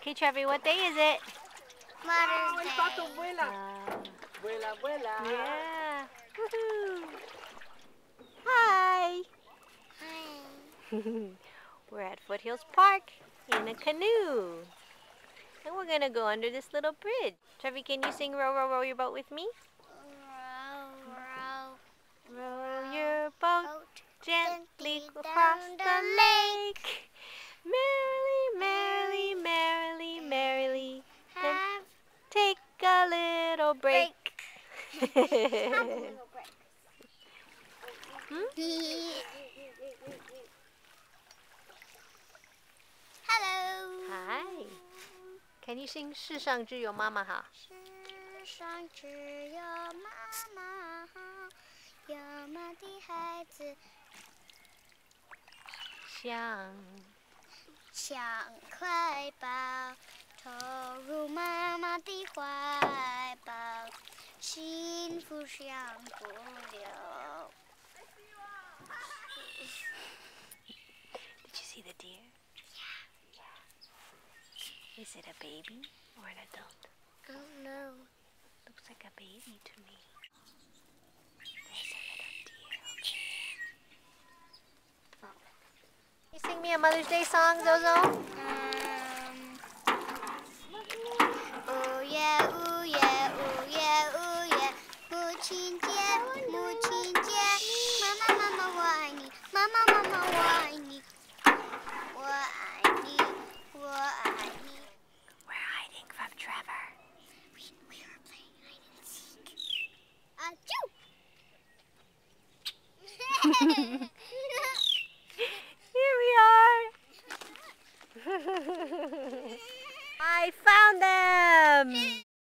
Okay, Trevi, what day is it? Mother's Day. Está tu abuela. Abuela, abuela. Yeah. Woohoo. Hi. Hi. We're at Foothills Park in a canoe. And we're going to go under this little bridge. Trevi, can you sing Row, Row, Row Your Boat with me? Row, row, Row your boat boat gently gently across down the the lake. Merrily, merrily, merrily, merrily. Then have take a little break. have a little break. Hello. Hi. Can you sing 世上只有妈妈好？世上只有妈妈好，有妈的孩子想快抱，投入妈妈的怀抱，幸福享不了。Did you see the deer? Yeah. Is it a baby or an adult? I don't know. Looks like a baby to me. There's a little deer over there. You sing me a Mother's Day song, Zozo? Oh yeah, oh yeah, oh yeah, oh yeah. 母亲节，母亲节，妈妈妈妈我爱你，妈妈妈妈我爱你，我爱你，我爱你。We're hiding from Trevor. We are playing hide and seek. Achoo! Here we are. I found them.